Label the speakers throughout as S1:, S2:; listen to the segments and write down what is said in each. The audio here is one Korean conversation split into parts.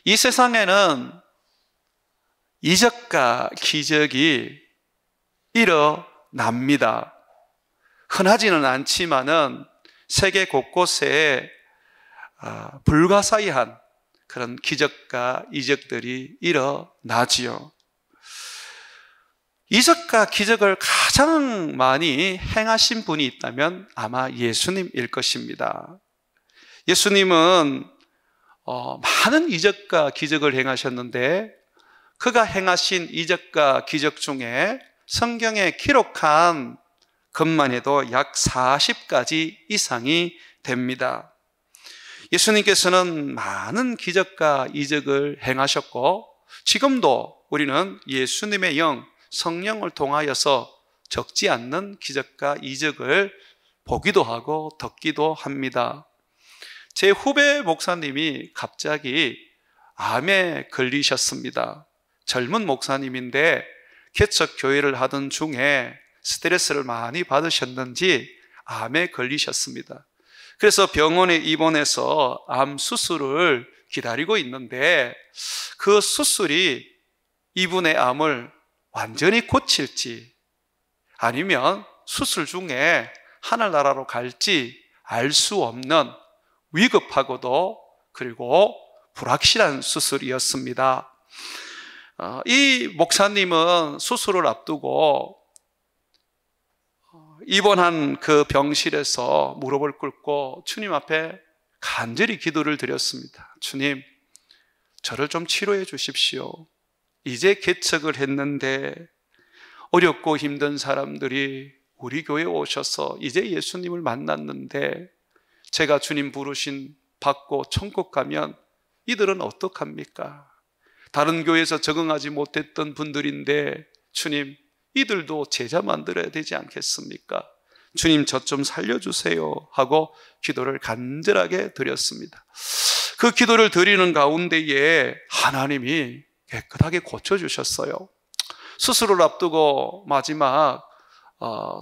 S1: 이 세상에는 이적과 기적이 일어납니다. 흔하지는 않지만은 세계 곳곳에 불가사의한 그런 기적과 이적들이 일어나지요. 이적과 기적을 가장 많이 행하신 분이 있다면 아마 예수님일 것입니다. 예수님은 많은 이적과 기적을 행하셨는데 그가 행하신 이적과 기적 중에 성경에 기록한 것만 해도 약 40가지 이상이 됩니다. 예수님께서는 많은 기적과 이적을 행하셨고 지금도 우리는 예수님의 영, 성령을 통하여서 적지 않는 기적과 이적을 보기도 하고 듣기도 합니다. 제 후배 목사님이 갑자기 암에 걸리셨습니다. 젊은 목사님인데 개척 교회를 하던 중에 스트레스를 많이 받으셨는지 암에 걸리셨습니다. 그래서 병원에 입원해서 암 수술을 기다리고 있는데 그 수술이 이분의 암을 완전히 고칠지 아니면 수술 중에 하늘나라로 갈지 알 수 없는 위급하고도 그리고 불확실한 수술이었습니다. 이 목사님은 수술을 앞두고 입원한 그 병실에서 무릎을 꿇고 주님 앞에 간절히 기도를 드렸습니다. 주님, 저를 좀 치료해 주십시오. 이제 개척을 했는데 어렵고 힘든 사람들이 우리 교회에 오셔서 이제 예수님을 만났는데 제가 주님 부르신 받고 천국 가면 이들은 어떡합니까? 다른 교회에서 적응하지 못했던 분들인데 주님, 이들도 제자 만들어야 되지 않겠습니까? 주님, 저 좀 살려주세요 하고 기도를 간절하게 드렸습니다. 그 기도를 드리는 가운데에 하나님이 깨끗하게 고쳐주셨어요. 수술을 앞두고 마지막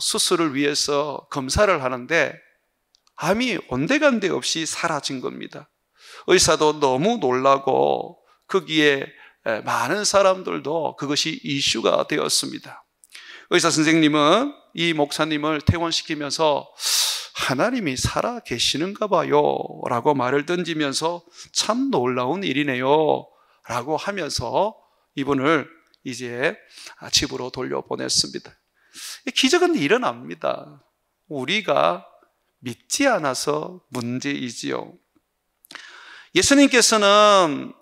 S1: 수술을 위해서 검사를 하는데 암이 온데간데 없이 사라진 겁니다. 의사도 너무 놀라고 거기에 많은 사람들도 그것이 이슈가 되었습니다. 의사 선생님은 이 목사님을 퇴원시키면서 하나님이 살아 계시는가 봐요 라고 말을 던지면서 참 놀라운 일이네요 라고 하면서 이분을 이제 집으로 돌려보냈습니다. 기적은 일어납니다. 우리가 믿지 않아서 문제이지요. 예수님께서는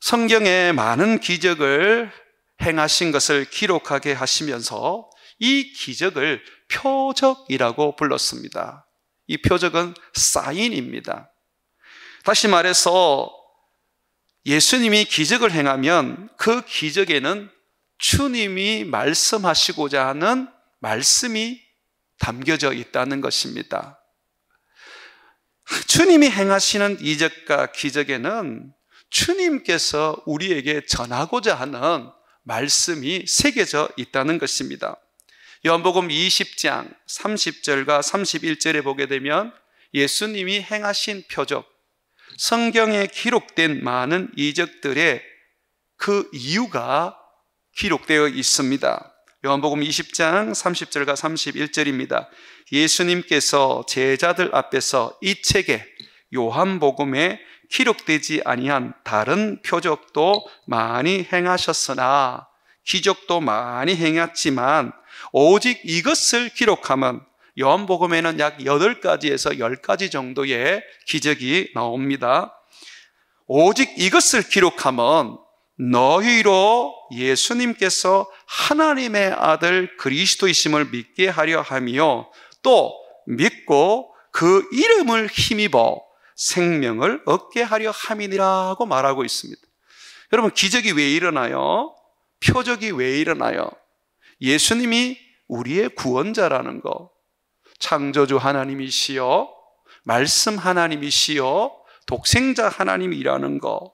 S1: 성경에 많은 기적을 행하신 것을 기록하게 하시면서 이 기적을 표적이라고 불렀습니다. 이 표적은 사인입니다. 다시 말해서 예수님이 기적을 행하면 그 기적에는 주님이 말씀하시고자 하는 말씀이 담겨져 있다는 것입니다. 주님이 행하시는 이적과 기적에는 주님께서 우리에게 전하고자 하는 말씀이 새겨져 있다는 것입니다. 요한복음 20장 30절과 31절에 보게 되면 예수님이 행하신 표적, 성경에 기록된 많은 이적들의 그 이유가 기록되어 있습니다. 요한복음 20장 30절과 31절입니다. 예수님께서 제자들 앞에서 이 책에 요한복음에 기록되지 아니한 다른 표적도 많이 행하셨으나 기적도 많이 행했지만 오직 이것을 기록하면 요한복음에는 약 8가지에서 10가지 정도의 기적이 나옵니다. 오직 이것을 기록하면 너희로 예수님께서 하나님의 아들 그리스도이심을 믿게 하려 하며 또 믿고 그 이름을 힘입어 생명을 얻게 하려 함이니라고 말하고 있습니다. 여러분, 기적이 왜 일어나요? 표적이 왜 일어나요? 예수님이 우리의 구원자라는 것, 창조주 하나님이시여, 말씀 하나님이시여, 독생자 하나님이라는 것,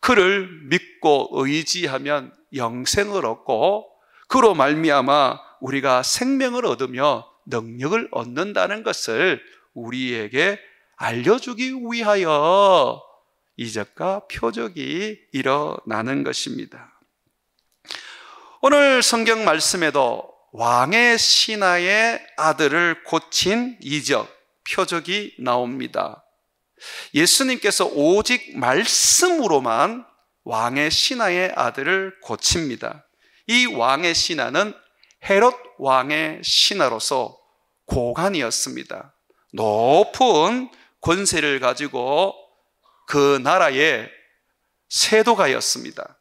S1: 그를 믿고 의지하면 영생을 얻고 그로 말미암아 우리가 생명을 얻으며 능력을 얻는다는 것을 우리에게 알려주기 위하여 이적과 표적이 일어나는 것입니다. 오늘 성경 말씀에도 왕의 신하의 아들을 고친 이적, 표적이 나옵니다. 예수님께서 오직 말씀으로만 왕의 신하의 아들을 고칩니다. 이 왕의 신하는 헤롯 왕의 신하로서 고관이었습니다. 높은 권세를 가지고 그 나라의 세도가였습니다.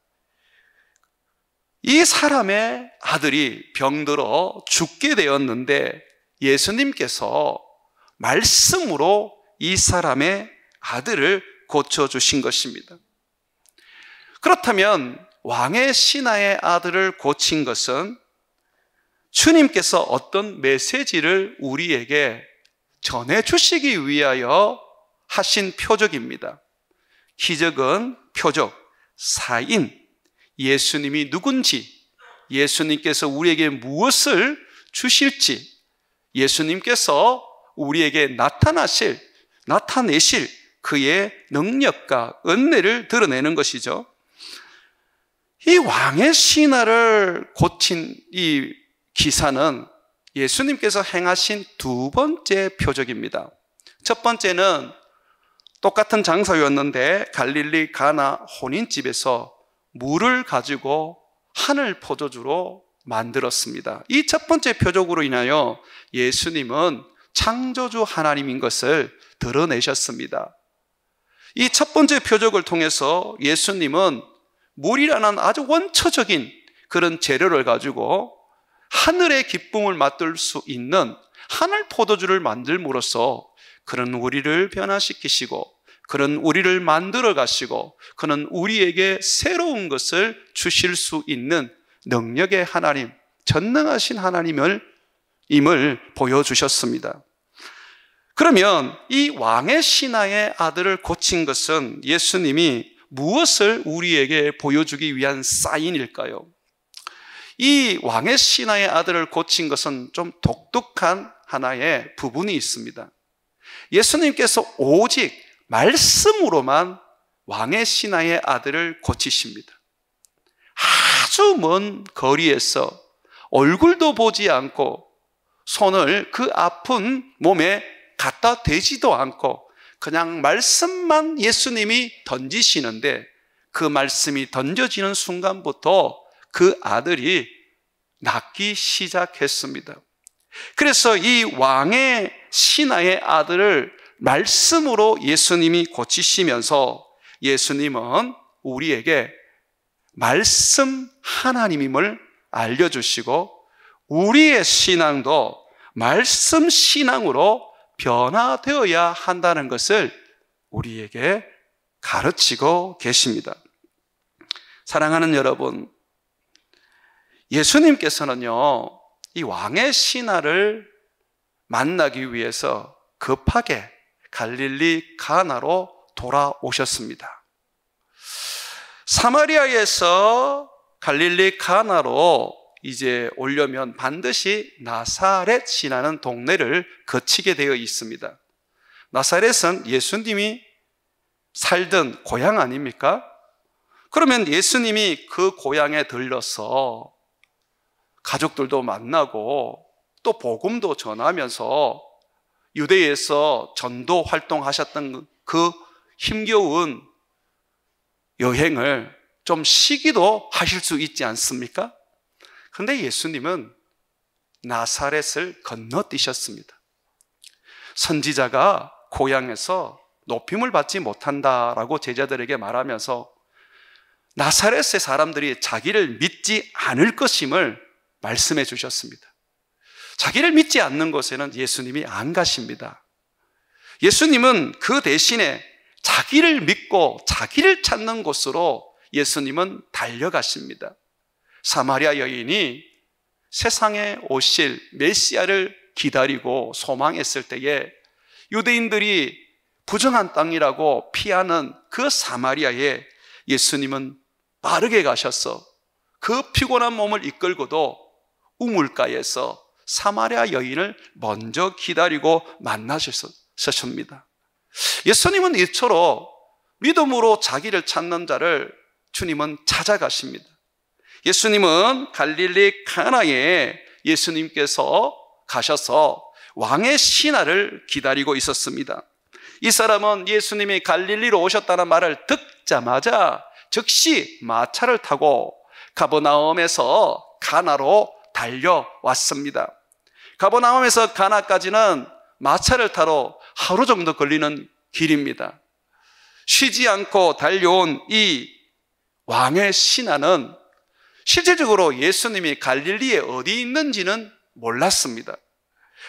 S1: 이 사람의 아들이 병들어 죽게 되었는데 예수님께서 말씀으로 이 사람의 아들을 고쳐주신 것입니다. 그렇다면 왕의 신하의 아들을 고친 것은 주님께서 어떤 메시지를 우리에게 전해주시기 위하여 하신 표적입니다. 기적은 표적, 사인, 예수님이 누군지, 예수님께서 우리에게 무엇을 주실지, 예수님께서 우리에게 나타내실 그의 능력과 은혜를 드러내는 것이죠. 이 왕의 신하를 고친 이 기사는 예수님께서 행하신 두 번째 표적입니다. 첫 번째는 똑같은 장소였는데 갈릴리 가나 혼인집에서 물을 가지고 하늘 포도주로 만들었습니다. 이 첫 번째 표적으로 인하여 예수님은 창조주 하나님인 것을 드러내셨습니다. 이 첫 번째 표적을 통해서 예수님은 물이라는 아주 원초적인 그런 재료를 가지고 하늘의 기쁨을 맛볼 수 있는 하늘 포도주를 만들므로써 그런 우리를 변화시키시고 그런 우리를 만들어 가시고 그는 우리에게 새로운 것을 주실 수 있는 능력의 하나님, 전능하신 하나님을 보여주셨습니다. 그러면 이 왕의 신하의 아들을 고친 것은 예수님이 무엇을 우리에게 보여주기 위한 사인일까요? 이 왕의 신하의 아들을 고친 것은 좀 독특한 하나의 부분이 있습니다. 예수님께서 오직 말씀으로만 왕의 신하의 아들을 고치십니다. 아주 먼 거리에서 얼굴도 보지 않고 손을 그 아픈 몸에 갖다 대지도 않고 그냥 말씀만 예수님이 던지시는데 그 말씀이 던져지는 순간부터 그 아들이 낫기 시작했습니다. 그래서 이 왕의 신하의 아들을 말씀으로 예수님이 고치시면서 예수님은 우리에게 말씀 하나님임을 알려주시고 우리의 신앙도 말씀 신앙으로 변화되어야 한다는 것을 우리에게 가르치고 계십니다. 사랑하는 여러분, 예수님께서는요, 이 왕의 신하를 만나기 위해서 급하게 갈릴리 가나로 돌아오셨습니다. 사마리아에서 갈릴리 가나로 이제 오려면 반드시 나사렛이라는 동네를 거치게 되어 있습니다. 나사렛은 예수님이 살던 고향 아닙니까? 그러면 예수님이 그 고향에 들러서 가족들도 만나고 또 복음도 전하면서 유대에서 전도 활동하셨던 그 힘겨운 여행을 좀 쉬기도 하실 수 있지 않습니까? 그런데 예수님은 나사렛을 건너뛰셨습니다. 선지자가 고향에서 높임을 받지 못한다라고 제자들에게 말하면서 나사렛의 사람들이 자기를 믿지 않을 것임을 말씀해 주셨습니다. 자기를 믿지 않는 곳에는 예수님이 안 가십니다. 예수님은 그 대신에 자기를 믿고 자기를 찾는 곳으로 예수님은 달려가십니다. 사마리아 여인이 세상에 오실 메시아를 기다리고 소망했을 때에 유대인들이 부정한 땅이라고 피하는 그 사마리아에 예수님은 빠르게 가셔서 그 피곤한 몸을 이끌고도 우물가에서 사마리아 여인을 먼저 기다리고 만나셨습니다. 예수님은 이처럼 믿음으로 자기를 찾는 자를 주님은 찾아가십니다. 예수님은 갈릴리 가나에 예수님께서 가셔서 왕의 신하를 기다리고 있었습니다. 이 사람은 예수님이 갈릴리로 오셨다는 말을 듣자마자 즉시 마차를 타고 가버나움에서 가나로 달려왔습니다. 가버나움에서 가나까지는 마차를 타러 하루 정도 걸리는 길입니다. 쉬지 않고 달려온 이 왕의 신하는 실제적으로 예수님이 갈릴리에 어디 있는지는 몰랐습니다.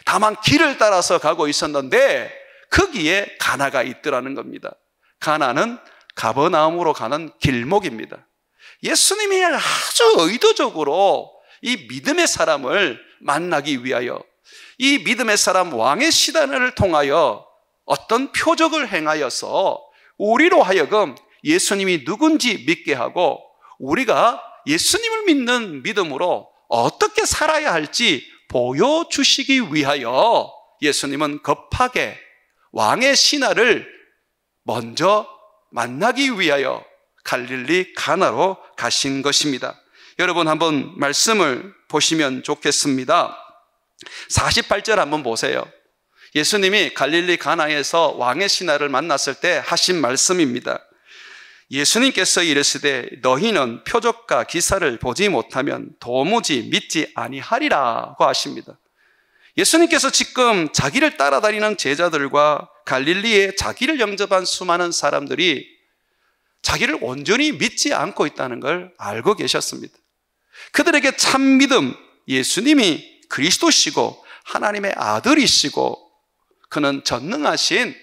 S1: 다만 길을 따라서 가고 있었는데 거기에 가나가 있더라는 겁니다. 가나는 가버나움으로 가는 길목입니다. 예수님이 아주 의도적으로 이 믿음의 사람을 만나기 위하여, 이 믿음의 사람 왕의 시단을 통하여 어떤 표적을 행하여서 우리로 하여금 예수님이 누군지 믿게 하고 우리가 예수님을 믿는 믿음으로 어떻게 살아야 할지 보여주시기 위하여 예수님은 급하게 왕의 신하를 먼저 만나기 위하여 갈릴리 가나로 가신 것입니다. 여러분 한번 말씀을 보시면 좋겠습니다. 48절 한번 보세요. 예수님이 갈릴리 가나에서 왕의 신하를 만났을 때 하신 말씀입니다. 예수님께서 이르시되 너희는 표적과 기사를 보지 못하면 도무지 믿지 아니하리라고 하십니다. 예수님께서 지금 자기를 따라다니는 제자들과 갈릴리에 자기를 영접한 수많은 사람들이 자기를 온전히 믿지 않고 있다는 걸 알고 계셨습니다. 그들에게 참 믿음, 예수님이 그리스도시고 하나님의 아들이시고 그는 전능하신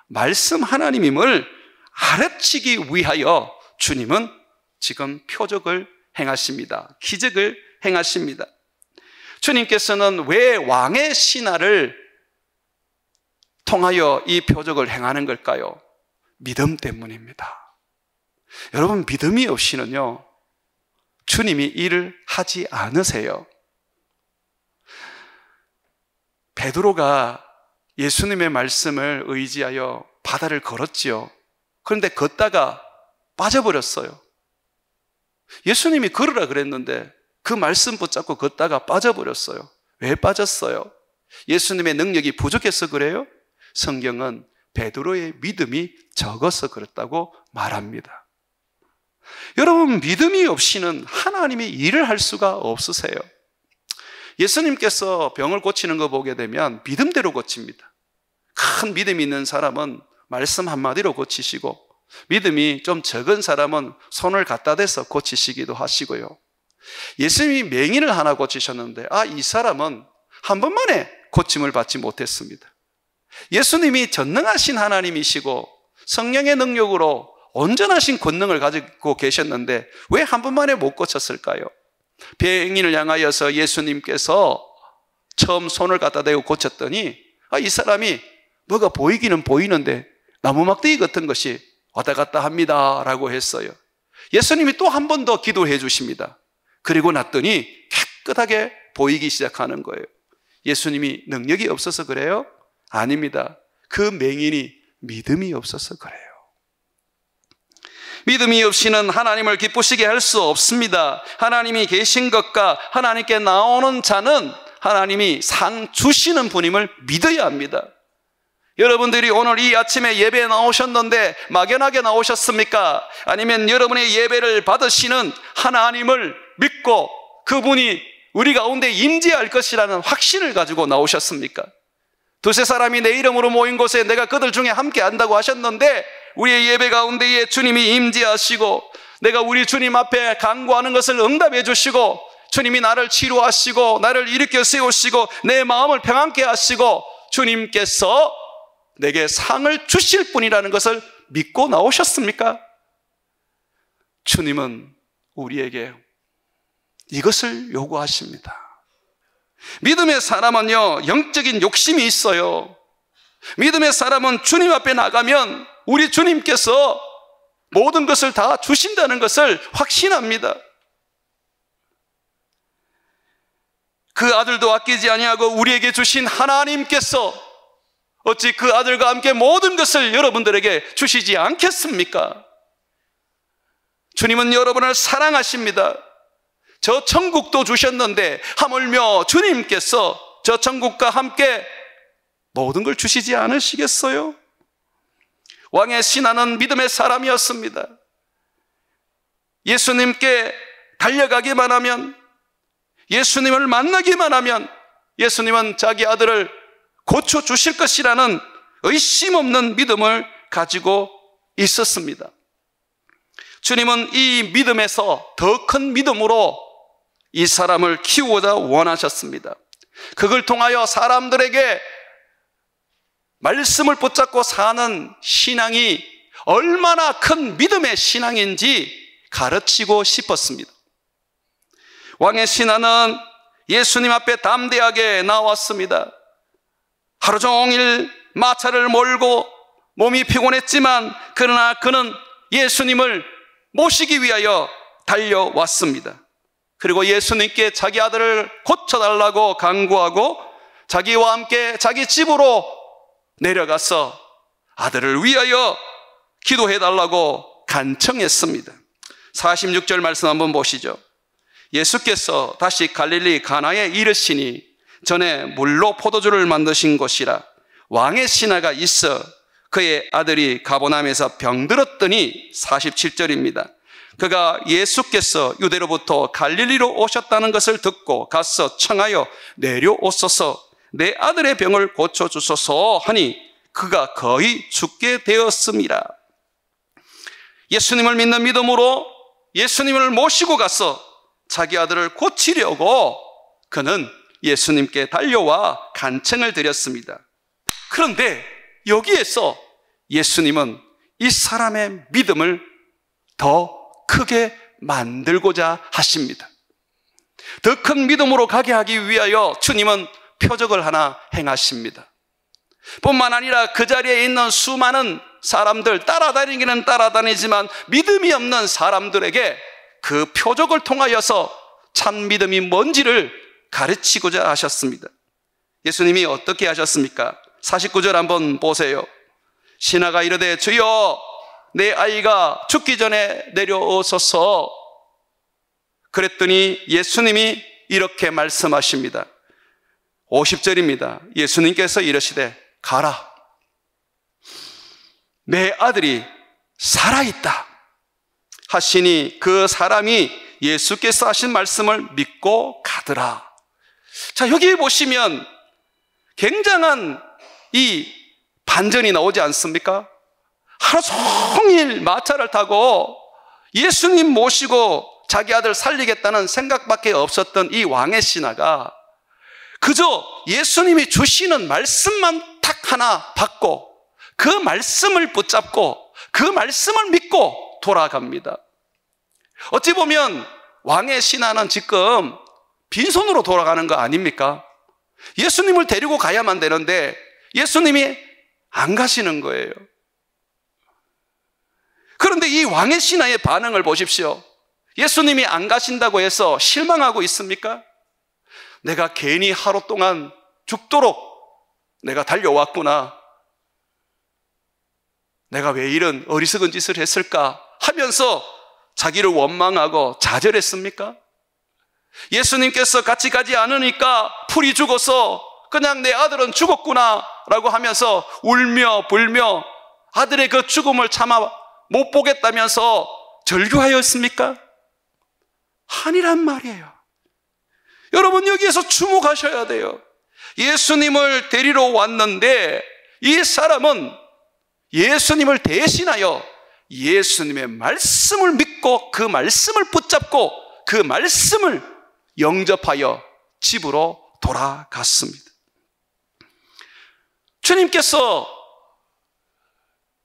S1: 말씀 하나님임을 가르치기 위하여 주님은 지금 표적을 행하십니다. 기적을 행하십니다. 주님께서는 왜 왕의 신하를 통하여 이 표적을 행하는 걸까요? 믿음 때문입니다. 여러분, 믿음이 없이는요, 주님이 일을 하지 않으세요. 베드로가 예수님의 말씀을 의지하여 바다를 걸었지요. 그런데 걷다가 빠져버렸어요. 예수님이 걸으라 그랬는데 그 말씀 붙잡고 걷다가 빠져버렸어요. 왜 빠졌어요? 예수님의 능력이 부족해서 그래요? 성경은 베드로의 믿음이 적어서 그렇다고 말합니다. 여러분, 믿음이 없이는 하나님이 일을 할 수가 없으세요. 예수님께서 병을 고치는 거 보게 되면 믿음대로 고칩니다. 큰 믿음이 있는 사람은 말씀 한마디로 고치시고 믿음이 좀 적은 사람은 손을 갖다 대서 고치시기도 하시고요. 예수님이 맹인을 하나 고치셨는데 이 사람은 한 번만에 고침을 받지 못했습니다. 예수님이 전능하신 하나님이시고 성령의 능력으로 온전하신 권능을 가지고 계셨는데 왜 한 번만에 못 고쳤을까요? 병인을 향하여서 예수님께서 처음 손을 갖다 대고 고쳤더니 이 사람이 뭐가 보이기는 보이는데 나무막대기 같은 것이 왔다 갔다 합니다 라고 했어요. 예수님이 또 한 번 더 기도해 주십니다. 그리고 났더니 깨끗하게 보이기 시작하는 거예요. 예수님이 능력이 없어서 그래요? 아닙니다. 그 맹인이 믿음이 없어서 그래요. 믿음이 없이는 하나님을 기쁘시게 할 수 없습니다. 하나님이 계신 것과 하나님께 나오는 자는 하나님이 상 주시는 분임을 믿어야 합니다. 여러분들이 오늘 이 아침에 예배에 나오셨는데 막연하게 나오셨습니까? 아니면 여러분의 예배를 받으시는 하나님을 믿고 그분이 우리 가운데 임재할 것이라는 확신을 가지고 나오셨습니까? 두세 사람이 내 이름으로 모인 곳에 내가 그들 중에 함께 한다고 하셨는데 우리의 예배 가운데에 주님이 임재하시고 내가 우리 주님 앞에 간구하는 것을 응답해 주시고 주님이 나를 치료하시고 나를 일으켜 세우시고 내 마음을 평안케 하시고 주님께서 내게 상을 주실 분이라는 것을 믿고 나오셨습니까? 주님은 우리에게 이것을 요구하십니다. 믿음의 사람은요, 영적인 욕심이 있어요. 믿음의 사람은 주님 앞에 나가면 우리 주님께서 모든 것을 다 주신다는 것을 확신합니다. 그 아들도 아끼지 아니하고 우리에게 주신 하나님께서 어찌 그 아들과 함께 모든 것을 여러분들에게 주시지 않겠습니까? 주님은 여러분을 사랑하십니다. 저 천국도 주셨는데 하물며 주님께서 저 천국과 함께 모든 걸 주시지 않으시겠어요? 왕의 신하는 믿음의 사람이었습니다. 예수님께 달려가기만 하면, 예수님을 만나기만 하면 예수님은 자기 아들을 고쳐주실 것이라는 의심 없는 믿음을 가지고 있었습니다. 주님은 이 믿음에서 더 큰 믿음으로 이 사람을 키우고자 원하셨습니다. 그걸 통하여 사람들에게 말씀을 붙잡고 사는 신앙이 얼마나 큰 믿음의 신앙인지 가르치고 싶었습니다. 왕의 신하는 예수님 앞에 담대하게 나왔습니다. 하루 종일 마차를 몰고 몸이 피곤했지만 그러나 그는 예수님을 모시기 위하여 달려왔습니다. 그리고 예수님께 자기 아들을 고쳐달라고 간구하고 자기와 함께 자기 집으로 내려가서 아들을 위하여 기도해달라고 간청했습니다. 46절 말씀 한번 보시죠. 예수께서 다시 갈릴리 가나에 이르시니 전에 물로 포도주를 만드신 곳이라 왕의 신하가 있어 그의 아들이 가버나움에서 병들었더니 47절입니다. 그가 예수께서 유대로부터 갈릴리로 오셨다는 것을 듣고 가서 청하여 내려오소서 내 아들의 병을 고쳐주소서 하니 그가 거의 죽게 되었습니다. 예수님을 믿는 믿음으로 예수님을 모시고 가서 자기 아들을 고치려고 그는 예수님께 달려와 간청을 드렸습니다. 그런데 여기에서 예수님은 이 사람의 믿음을 더 크게 만들고자 하십니다. 더 큰 믿음으로 가게 하기 위하여 주님은 표적을 하나 행하십니다. 뿐만 아니라 그 자리에 있는 수많은 사람들, 따라다니기는 따라다니지만 믿음이 없는 사람들에게 그 표적을 통하여서 참 믿음이 뭔지를 가르치고자 하셨습니다. 예수님이 어떻게 하셨습니까? 49절 한번 보세요. 신하가 이르되 주여 내 아이가 죽기 전에 내려오소서. 그랬더니 예수님이 이렇게 말씀하십니다. 50절입니다. 예수님께서 이르시되 가라, 내 아들이 살아있다 하시니 그 사람이 예수께서 하신 말씀을 믿고 가더라. 자, 여기 보시면 굉장한 이 반전이 나오지 않습니까? 하루 종일 마차를 타고 예수님 모시고 자기 아들 살리겠다는 생각밖에 없었던 이 왕의 신하가 그저 예수님이 주시는 말씀만 딱 하나 받고 그 말씀을 붙잡고 그 말씀을 믿고 돌아갑니다. 어찌 보면 왕의 신하는 지금 빈손으로 돌아가는 거 아닙니까? 예수님을 데리고 가야만 되는데 예수님이 안 가시는 거예요. 그런데 이 왕의 신하의 반응을 보십시오. 예수님이 안 가신다고 해서 실망하고 있습니까? 내가 괜히 하루 동안 죽도록 내가 달려왔구나, 내가 왜 이런 어리석은 짓을 했을까 하면서 자기를 원망하고 좌절했습니까? 예수님께서 같이 가지 않으니까 풀이 죽어서 그냥 내 아들은 죽었구나 라고 하면서 울며 불며 아들의 그 죽음을 차마 못 보겠다면서 절규하였습니까? 아니란 말이에요. 여러분, 여기에서 주목하셔야 돼요. 예수님을 데리러 왔는데 이 사람은 예수님을 대신하여 예수님의 말씀을 믿고 그 말씀을 붙잡고 그 말씀을 영접하여 집으로 돌아갔습니다. 주님께서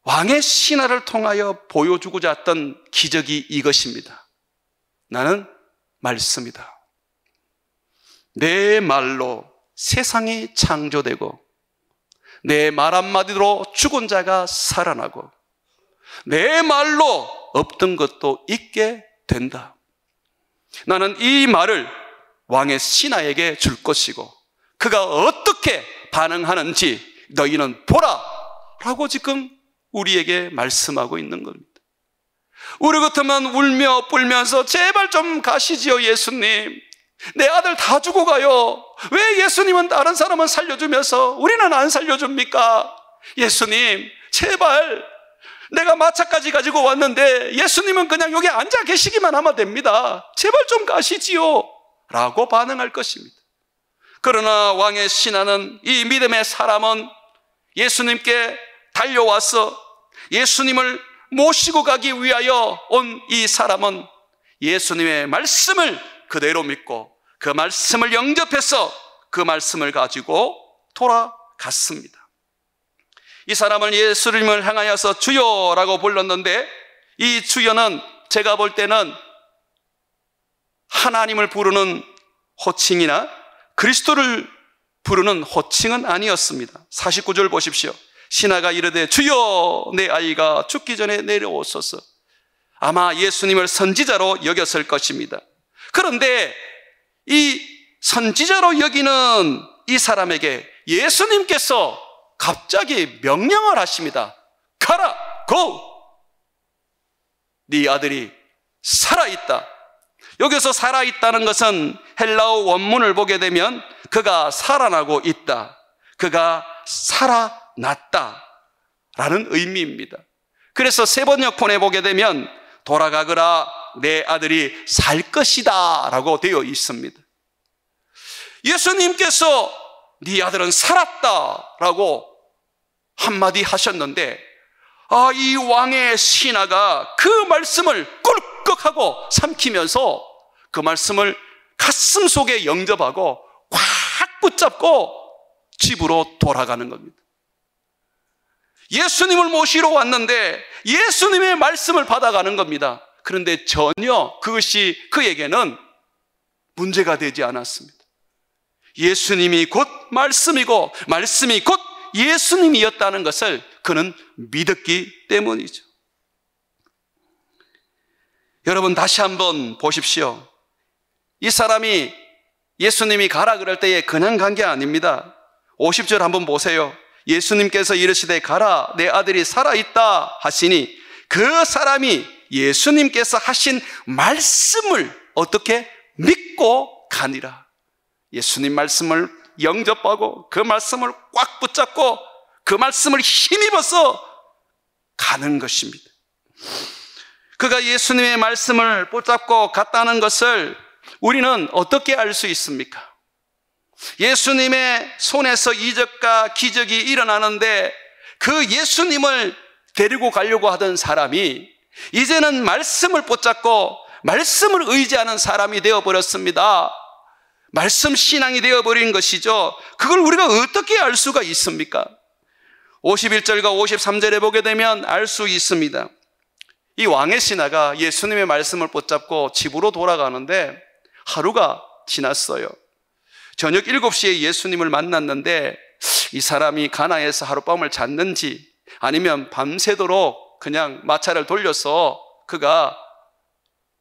S1: 왕의 신하를 통하여 보여주고자 했던 기적이 이것입니다. 나는 말씀이다. 내 말로 세상이 창조되고 내 말 한마디로 죽은 자가 살아나고 내 말로 없던 것도 있게 된다. 나는 이 말을 왕의 신하에게 줄 것이고 그가 어떻게 반응하는지 너희는 보라! 라고 지금 우리에게 말씀하고 있는 겁니다. 우리 같으면 울며 뿔면서 제발 좀 가시지요, 예수님. 내 아들 다 죽어 가요. 왜 예수님은 다른 사람은 살려주면서 우리는 안 살려줍니까? 예수님, 제발. 내가 마차까지 가지고 왔는데 예수님은 그냥 여기 앉아 계시기만 하면 됩니다. 제발 좀 가시지요. 라고 반응할 것입니다. 그러나 왕의 신하는, 이 믿음의 사람은 예수님께 달려와서 예수님을 모시고 가기 위하여 온 이 사람은 예수님의 말씀을 그대로 믿고 그 말씀을 영접해서 그 말씀을 가지고 돌아갔습니다. 이 사람을 예수님을 향하여서 주여라고 불렀는데, 이 주여는 제가 볼 때는 하나님을 부르는 호칭이나 그리스도를 부르는 호칭은 아니었습니다. 49절 보십시오. 신하가 이르되 주여, 내 아이가 죽기 전에 내려오소서. 아마 예수님을 선지자로 여겼을 것입니다. 그런데 이 선지자로 여기는 이 사람에게 예수님께서 갑자기 명령을 하십니다. 가라, 고! 네 아들이 살아있다. 여기서 살아있다는 것은 헬라어 원문을 보게 되면 그가 살아나고 있다, 그가 살아났다 라는 의미입니다. 그래서 세 번역본에 보게 되면 돌아가거라, 내 아들이 살 것이다 라고 되어 있습니다. 예수님께서 네 아들은 살았다 라고 한마디 하셨는데, 이 왕의 신하가 그 말씀을 꿀꺽하고 삼키면서 그 말씀을 가슴 속에 영접하고 꽉 붙잡고 집으로 돌아가는 겁니다. 예수님을 모시러 왔는데 예수님의 말씀을 받아가는 겁니다. 그런데 전혀 그것이 그에게는 문제가 되지 않았습니다. 예수님이 곧 말씀이고 말씀이 곧 예수님이었다는 것을 그는 믿었기 때문이죠. 여러분, 다시 한번 보십시오. 이 사람이 예수님이 가라 그럴 때에 그냥 간 게 아닙니다. 50절 한번 보세요. 예수님께서 이르시되 가라, 내 아들이 살아있다 하시니 그 사람이 예수님께서 하신 말씀을 어떻게 믿고 가니라. 예수님 말씀을 영접하고 그 말씀을 꽉 붙잡고 그 말씀을 힘입어서 가는 것입니다. 그가 예수님의 말씀을 붙잡고 갔다는 것을 우리는 어떻게 알 수 있습니까? 예수님의 손에서 이적과 기적이 일어나는데 그 예수님을 데리고 가려고 하던 사람이 이제는 말씀을 붙잡고 말씀을 의지하는 사람이 되어버렸습니다. 말씀 신앙이 되어버린 것이죠. 그걸 우리가 어떻게 알 수가 있습니까? 51절과 53절에 보게 되면 알 수 있습니다. 이 왕의 신하가 예수님의 말씀을 붙잡고 집으로 돌아가는데 하루가 지났어요. 저녁 7시에 예수님을 만났는데 이 사람이 가나에서 하룻밤을 잤는지 아니면 밤새도록 그냥 마차를 돌려서 그가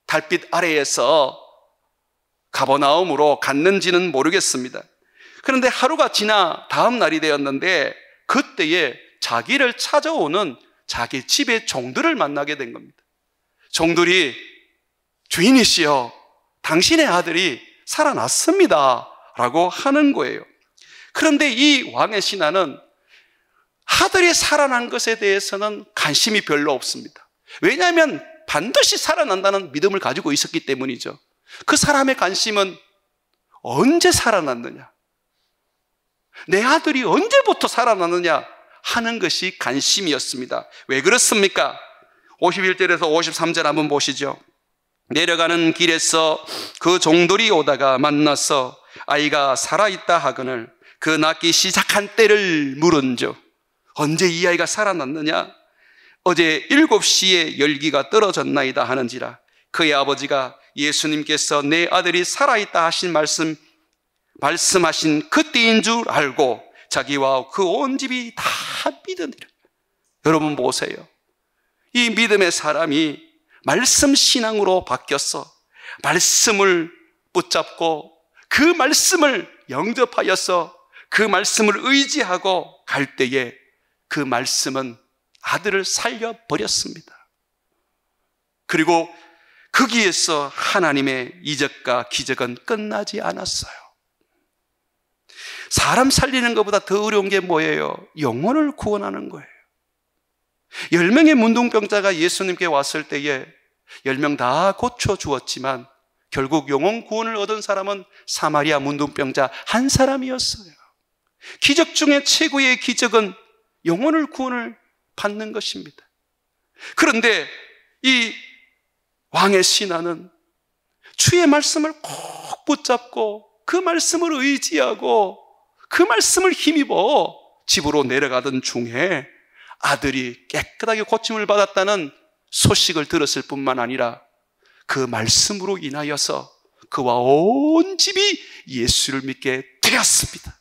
S1: 달빛 아래에서 가버나움으로 갔는지는 모르겠습니다. 그런데 하루가 지나 다음 날이 되었는데 그때에 자기를 찾아오는 자기 집의 종들을 만나게 된 겁니다. 종들이 주인이시여, 당신의 아들이 살아났습니다 라고 하는 거예요. 그런데 이 왕의 신하는 아들이 살아난 것에 대해서는 관심이 별로 없습니다. 왜냐하면 반드시 살아난다는 믿음을 가지고 있었기 때문이죠. 그 사람의 관심은 언제 살아났느냐, 내 아들이 언제부터 살아났느냐 하는 것이 관심이었습니다. 왜 그렇습니까? 51절에서 53절 한번 보시죠. 내려가는 길에서 그 종들이 오다가 만나서 아이가 살아있다 하거늘 그 낳기 시작한 때를 물은즉 언제 이 아이가 살아났느냐? 어제 7시에 열기가 떨어졌나이다 하는지라. 그의 아버지가 예수님께서 내 아들이 살아있다 하신 말씀하신 그때인 줄 알고 자기와 그 온 집이 다 믿으니라. 여러분 보세요. 이 믿음의 사람이 말씀 신앙으로 바뀌었어. 말씀을 붙잡고 그 말씀을 영접하여서 그 말씀을 의지하고 갈 때에 그 말씀은 아들을 살려버렸습니다. 그리고 거기에서 하나님의 이적과 기적은 끝나지 않았어요. 사람 살리는 것보다 더 어려운 게 뭐예요? 영혼을 구원하는 거예요. 10명의 문둥병자가 예수님께 왔을 때에 10명 다 고쳐주었지만 결국 영혼 구원을 얻은 사람은 사마리아 문둥병자 한 사람이었어요. 기적 중에 최고의 기적은 영혼을 구원을 받는 것입니다. 그런데 이 왕의 신하는 주의 말씀을 꼭 붙잡고 그 말씀을 의지하고 그 말씀을 힘입어 집으로 내려가던 중에 아들이 깨끗하게 고침을 받았다는 소식을 들었을 뿐만 아니라 그 말씀으로 인하여서 그와 온 집이 예수를 믿게 되었습니다.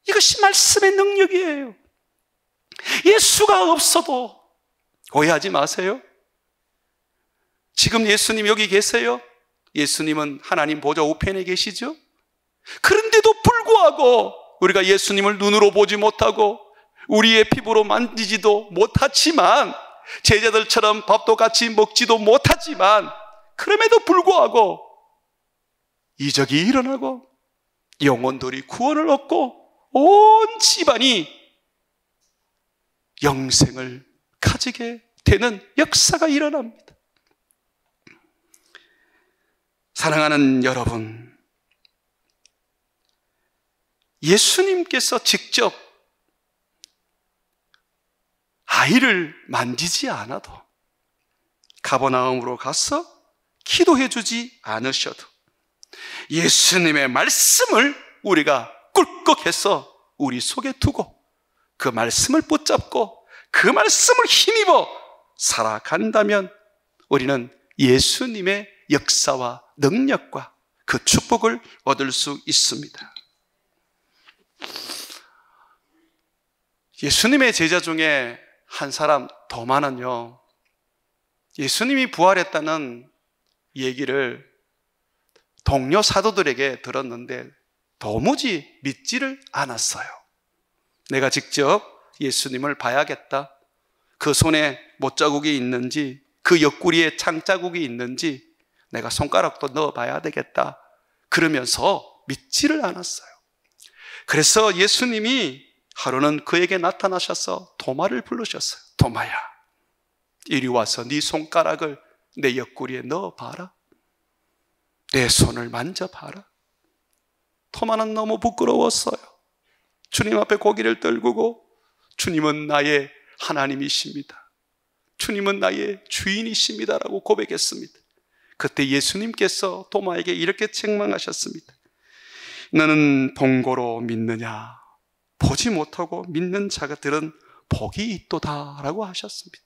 S1: 이것이 말씀의 능력이에요. 예수가 없어도 오해하지 마세요. 지금 예수님 여기 계세요? 예수님은 하나님 보좌 우편에 계시죠? 그런데도 불구하고 우리가 예수님을 눈으로 보지 못하고 우리의 피부로 만지지도 못하지만 제자들처럼 밥도 같이 먹지도 못하지만 그럼에도 불구하고 이적이 일어나고 영혼들이 구원을 얻고 온 집안이 영생을 가지게 되는 역사가 일어납니다. 사랑하는 여러분, 예수님께서 직접 아이를 만지지 않아도 가버나움으로 가서 기도해 주지 않으셔도 예수님의 말씀을 우리가 꿀꺽해서 우리 속에 두고 그 말씀을 붙잡고 그 말씀을 힘입어 살아간다면 우리는 예수님의 역사와 능력과 그 축복을 얻을 수 있습니다. 예수님의 제자 중에 한 사람 도마는요, 예수님이 부활했다는 얘기를 동료 사도들에게 들었는데 도무지 믿지를 않았어요. 내가 직접 예수님을 봐야겠다. 그 손에 못자국이 있는지 그 옆구리에 창자국이 있는지 내가 손가락도 넣어봐야 되겠다. 그러면서 믿지를 않았어요. 그래서 예수님이 하루는 그에게 나타나셔서 도마를 부르셨어요. 도마야, 이리 와서 네 손가락을 내 옆구리에 넣어봐라. 내 손을 만져봐라. 토마는 너무 부끄러웠어요. 주님 앞에 고개를 떨구고 주님은 나의 하나님이십니다. 주님은 나의 주인이십니다라고 고백했습니다. 그때 예수님께서 도마에게 이렇게 책망하셨습니다. 너는 본고로 믿느냐? 보지 못하고 믿는 자들은 복이 있도다라고 하셨습니다.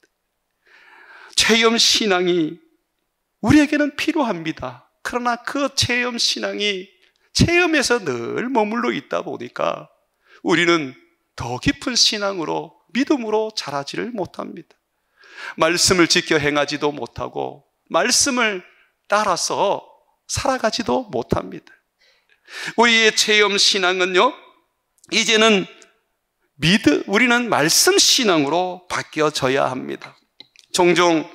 S1: 체험 신앙이 우리에게는 필요합니다. 그러나 그 체험 신앙이 체험에서 늘 머물러 있다 보니까 우리는 더 깊은 신앙으로 믿음으로 자라지를 못합니다. 말씀을 지켜 행하지도 못하고 말씀을 따라서 살아가지도 못합니다. 우리의 체험 신앙은요, 이제는 우리는 말씀 신앙으로 바뀌어져야 합니다. 종종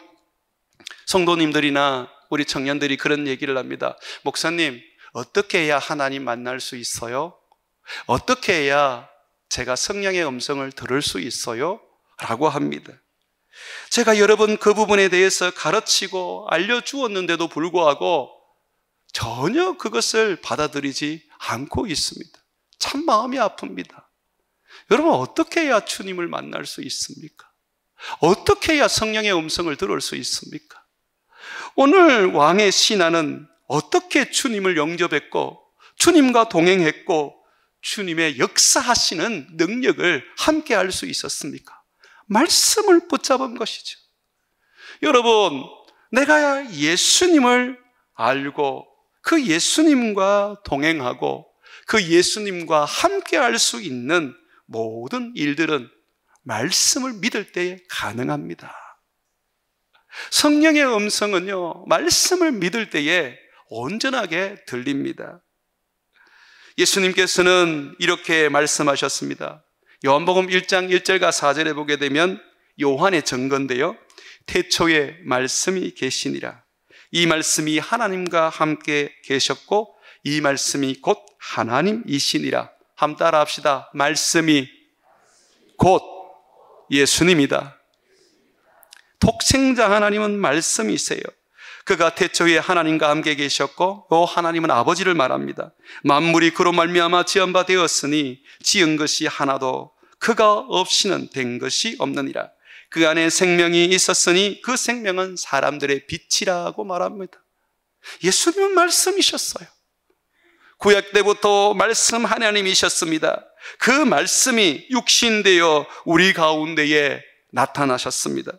S1: 성도님들이나 우리 청년들이 그런 얘기를 합니다. 목사님, 어떻게 해야 하나님 만날 수 있어요? 어떻게 해야 제가 성령의 음성을 들을 수 있어요? 라고 합니다. 제가 여러 번 그 부분에 대해서 가르치고 알려주었는데도 불구하고 전혀 그것을 받아들이지 않고 있습니다. 참 마음이 아픕니다. 여러분, 어떻게 해야 주님을 만날 수 있습니까? 어떻게 해야 성령의 음성을 들을 수 있습니까? 오늘 왕의 신하는 어떻게 주님을 영접했고 주님과 동행했고 주님의 역사하시는 능력을 함께 할 수 있었습니까? 말씀을 붙잡은 것이죠. 여러분, 내가 예수님을 알고 그 예수님과 동행하고 그 예수님과 함께 할 수 있는 모든 일들은 말씀을 믿을 때에 가능합니다. 성령의 음성은요, 말씀을 믿을 때에 온전하게 들립니다. 예수님께서는 이렇게 말씀하셨습니다. 요한복음 1장 1절과 4절에 보게 되면 요한의 증거인데요, 태초에 말씀이 계시니라. 이 말씀이 하나님과 함께 계셨고 이 말씀이 곧 하나님이시니라. 한번 따라 합시다. 말씀이 곧 예수님이다. 독생자 하나님은 말씀이세요. 그가 태초에 하나님과 함께 계셨고 또 하나님은 아버지를 말합니다. 만물이 그로 말미암아 지은 바 되었으니 지은 것이 하나도 그가 없이는 된 것이 없느니라. 그 안에 생명이 있었으니 그 생명은 사람들의 빛이라고 말합니다. 예수님은 말씀이셨어요. 구약 때부터 말씀 하나님이셨습니다. 그 말씀이 육신되어 우리 가운데에 나타나셨습니다.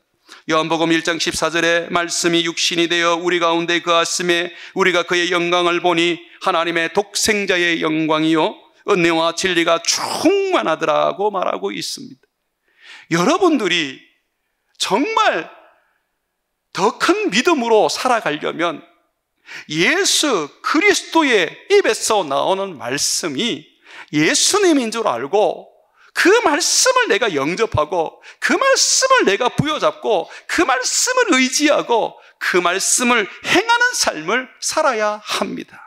S1: 요한복음 1장 14절에 말씀이 육신이 되어 우리 가운데 거하심에 우리가 그의 영광을 보니 하나님의 독생자의 영광이요 은혜와 진리가 충만하더라고 말하고 있습니다. 여러분들이 정말 더 큰 믿음으로 살아가려면 예수 그리스도의 입에서 나오는 말씀이 예수님인 줄 알고 그 말씀을 내가 영접하고 그 말씀을 내가 부여잡고 그 말씀을 의지하고 그 말씀을 행하는 삶을 살아야 합니다.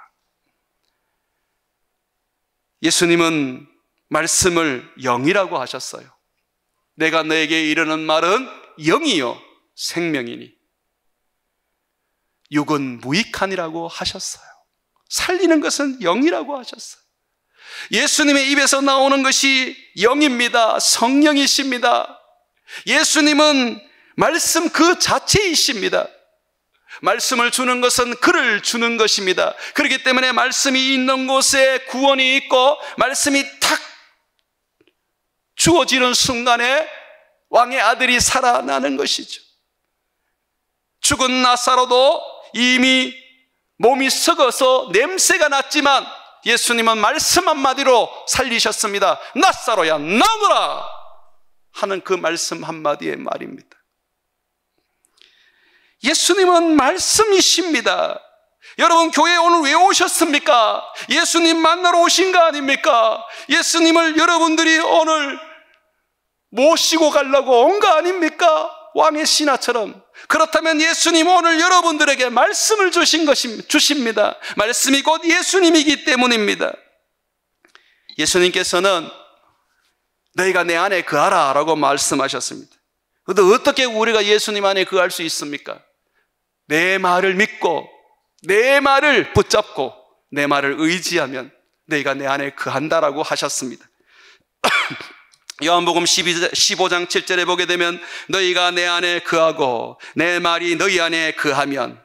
S1: 예수님은 말씀을 영이라고 하셨어요. 내가 너에게 이르는 말은 영이요 생명이니 육은 무익하니라고 하셨어요. 살리는 것은 영이라고 하셨어요. 예수님의 입에서 나오는 것이 영입니다. 성령이십니다. 예수님은 말씀 그 자체이십니다. 말씀을 주는 것은 그를 주는 것입니다. 그렇기 때문에 말씀이 있는 곳에 구원이 있고 말씀이 탁 주어지는 순간에 왕의 아들이 살아나는 것이죠. 죽은 나사로도 이미 몸이 썩어서 냄새가 났지만 예수님은 말씀 한마디로 살리셨습니다. 나사로야 나오너라 하는 그 말씀 한마디의 말입니다. 예수님은 말씀이십니다. 여러분 교회에 오늘 왜 오셨습니까? 예수님 만나러 오신 거 아닙니까? 예수님을 여러분들이 오늘 모시고 가려고 온 거 아닙니까? 왕의 신하처럼. 그렇다면 예수님 오늘 여러분들에게 말씀을 주십니다. 말씀이 곧 예수님이기 때문입니다. 예수님께서는 너희가 내 안에 거하라 라고 말씀하셨습니다. 그런데 어떻게 우리가 예수님 안에 거할 수 있습니까? 내 말을 믿고 내 말을 붙잡고 내 말을 의지하면 너희가 내 안에 거한다라고 하셨습니다. 요한복음 15장 7절에 보게 되면 너희가 내 안에 거하고 내 말이 너희 안에 거하면,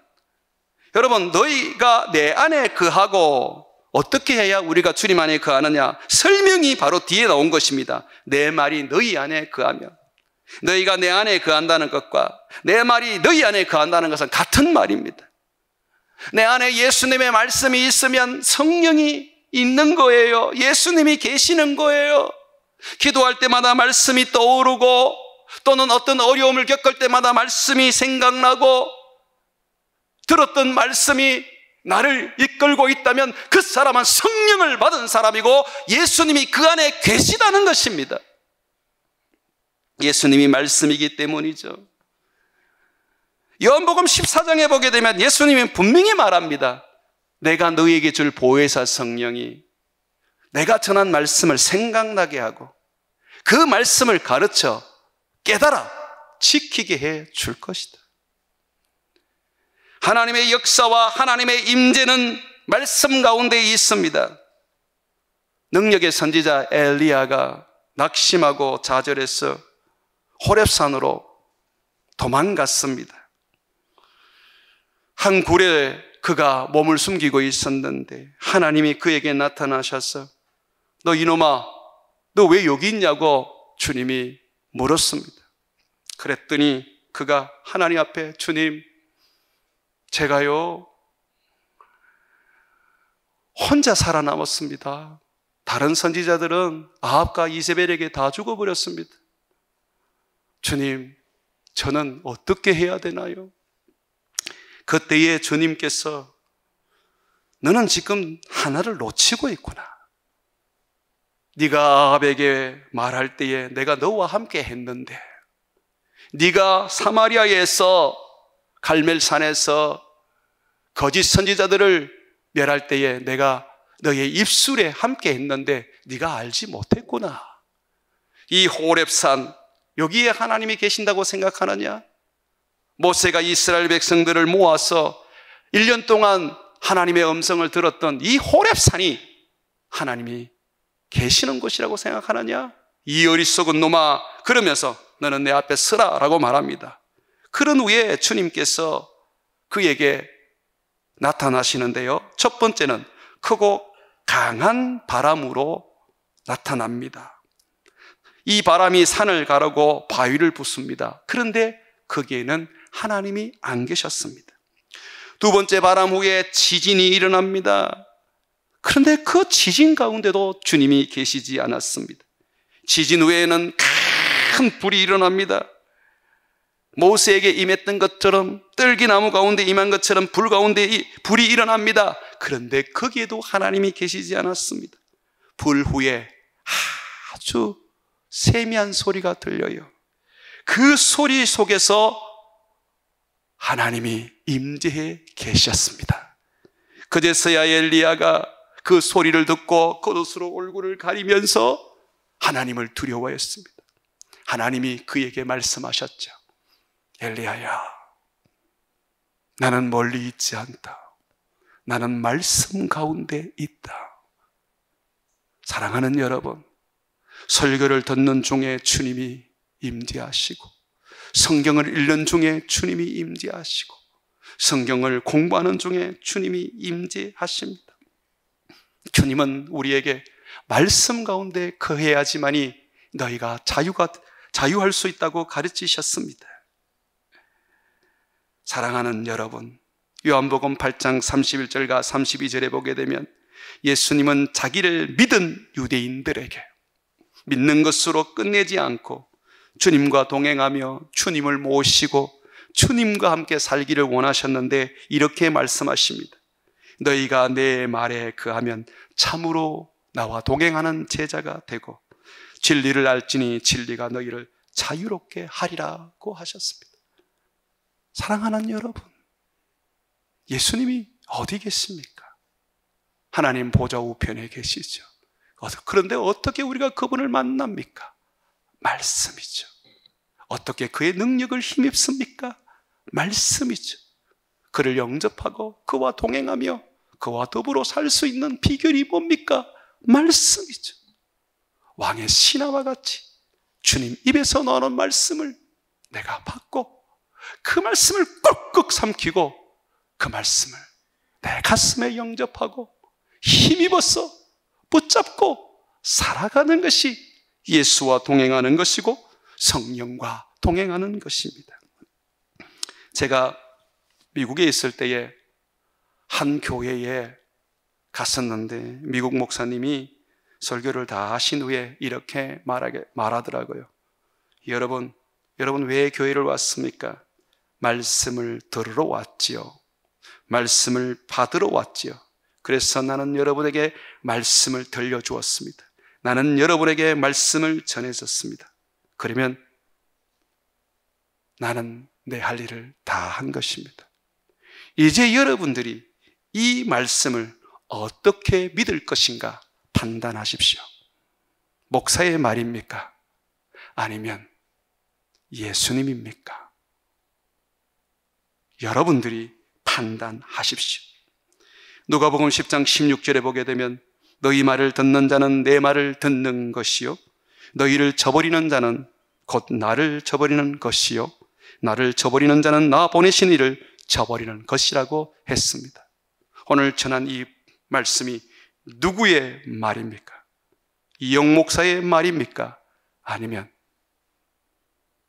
S1: 여러분 너희가 내 안에 거하고 어떻게 해야 우리가 주님 안에 거하느냐? 설명이 바로 뒤에 나온 것입니다. 내 말이 너희 안에 거하면. 너희가 내 안에 거한다는 것과 내 말이 너희 안에 거한다는 것은 같은 말입니다. 내 안에 예수님의 말씀이 있으면 성령이 있는 거예요. 예수님이 계시는 거예요. 기도할 때마다 말씀이 떠오르고 또는 어떤 어려움을 겪을 때마다 말씀이 생각나고 들었던 말씀이 나를 이끌고 있다면 그 사람은 성령을 받은 사람이고 예수님이 그 안에 계시다는 것입니다. 예수님이 말씀이기 때문이죠. 요한복음 14장에 보게 되면 예수님이 분명히 말합니다. 내가 너희에게 줄 보혜사 성령이 내가 전한 말씀을 생각나게 하고 그 말씀을 가르쳐 깨달아 지키게 해 줄 것이다. 하나님의 역사와 하나님의 임재는 말씀 가운데 있습니다. 능력의 선지자 엘리야가 낙심하고 좌절해서 호렙산으로 도망갔습니다. 한 굴에 그가 몸을 숨기고 있었는데 하나님이 그에게 나타나셔서 너 이놈아 너 왜 여기 있냐고 주님이 물었습니다. 그랬더니 그가 하나님 앞에 주님 제가요 혼자 살아남았습니다. 다른 선지자들은 아합과 이세벨에게 다 죽어버렸습니다. 주님 저는 어떻게 해야 되나요? 그때에 주님께서 너는 지금 하나를 놓치고 있구나. 네가 아합에게 말할 때에 내가 너와 함께 했는데, 네가 사마리아에서 갈멜산에서 거짓 선지자들을 멸할 때에 내가 너의 입술에 함께 했는데 네가 알지 못했구나. 이 호렙산, 여기에 하나님이 계신다고 생각하느냐? 모세가 이스라엘 백성들을 모아서 1년 동안 하나님의 음성을 들었던 이 호렙산이 하나님이 계시는 곳이라고 생각하느냐? 이 어리석은 놈아, 그러면서 너는 내 앞에 서라 라고 말합니다. 그런 후에 주님께서 그에게 나타나시는데요, 첫 번째는 크고 강한 바람으로 나타납니다. 이 바람이 산을 가르고 바위를 부숩니다. 그런데 거기에는 하나님이 안 계셨습니다. 두 번째 바람 후에 지진이 일어납니다. 그런데 그 지진 가운데도 주님이 계시지 않았습니다. 지진 후에는 큰 불이 일어납니다. 모세에게 임했던 것처럼, 떨기나무 가운데 임한 것처럼 불 가운데 불이 일어납니다. 그런데 거기에도 하나님이 계시지 않았습니다. 불 후에 아주 세미한 소리가 들려요. 그 소리 속에서 하나님이 임재해 계셨습니다. 그제서야 엘리야가 그 소리를 듣고 겉옷으로 얼굴을 가리면서 하나님을 두려워했습니다. 하나님이 그에게 말씀하셨죠. 엘리야야, 나는 멀리 있지 않다. 나는 말씀 가운데 있다. 사랑하는 여러분, 설교를 듣는 중에 주님이 임재하시고, 성경을 읽는 중에 주님이 임재하시고, 성경을 공부하는 중에 주님이 임재하십니다. 주님은 우리에게 말씀 가운데 거해야지만이 너희가 자유할 수 있다고 가르치셨습니다. 사랑하는 여러분, 요한복음 8장 31절과 32절에 보게 되면 예수님은 자기를 믿은 유대인들에게 믿는 것으로 끝내지 않고 주님과 동행하며 주님을 모시고 주님과 함께 살기를 원하셨는데 이렇게 말씀하십니다. 너희가 내 말에 거하면 참으로 나와 동행하는 제자가 되고 진리를 알지니 진리가 너희를 자유롭게 하리라고 하셨습니다. 사랑하는 여러분, 예수님이 어디 계십니까? 하나님 보좌 우편에 계시죠. 그런데 어떻게 우리가 그분을 만납니까? 말씀이죠. 어떻게 그의 능력을 힘입습니까? 말씀이죠. 그를 영접하고 그와 동행하며 그와 더불어 살 수 있는 비결이 뭡니까? 말씀이죠. 왕의 신하와 같이 주님 입에서 나오는 말씀을 내가 받고 그 말씀을 꾹꾹 삼키고 그 말씀을 내 가슴에 영접하고 힘입어서 붙잡고 살아가는 것이 예수와 동행하는 것이고 성령과 동행하는 것입니다. 제가 미국에 있을 때에 한 교회에 갔었는데 미국 목사님이 설교를 다 하신 후에 이렇게 말하더라고요. 여러분 왜 교회를 왔습니까? 말씀을 들으러 왔지요. 말씀을 받으러 왔지요. 그래서 나는 여러분에게 말씀을 들려주었습니다. 나는 여러분에게 말씀을 전해줬습니다. 그러면 나는 내 할 일을 다 한 것입니다. 이제 여러분들이 이 말씀을 어떻게 믿을 것인가 판단하십시오. 목사의 말입니까? 아니면 예수님입니까? 여러분들이 판단하십시오. 누가복음 10장 16절에 보게 되면 너희 말을 듣는 자는 내 말을 듣는 것이요 너희를 저버리는 자는 곧 나를 저버리는 것이요 나를 저버리는 자는 나 보내신 이를 저버리는 것이라고 했습니다. 오늘 전한 이 말씀이 누구의 말입니까? 이영 목사의 말입니까? 아니면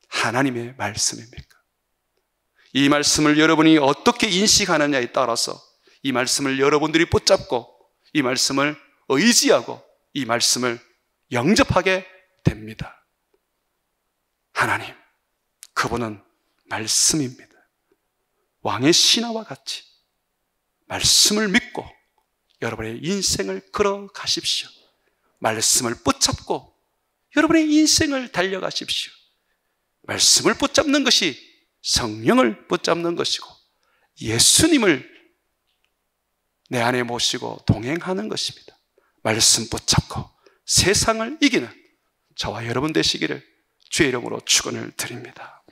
S1: 하나님의 말씀입니까? 이 말씀을 여러분이 어떻게 인식하느냐에 따라서 이 말씀을 여러분들이 붙잡고 이 말씀을 의지하고 이 말씀을 영접하게 됩니다. 하나님, 그분은 말씀입니다. 왕의 신하와 같이 말씀을 믿고 여러분의 인생을 걸어가십시오. 말씀을 붙잡고 여러분의 인생을 달려가십시오. 말씀을 붙잡는 것이 성령을 붙잡는 것이고 예수님을 내 안에 모시고 동행하는 것입니다. 말씀 붙잡고 세상을 이기는 저와 여러분 되시기를 주의 이름으로 축원을 드립니다.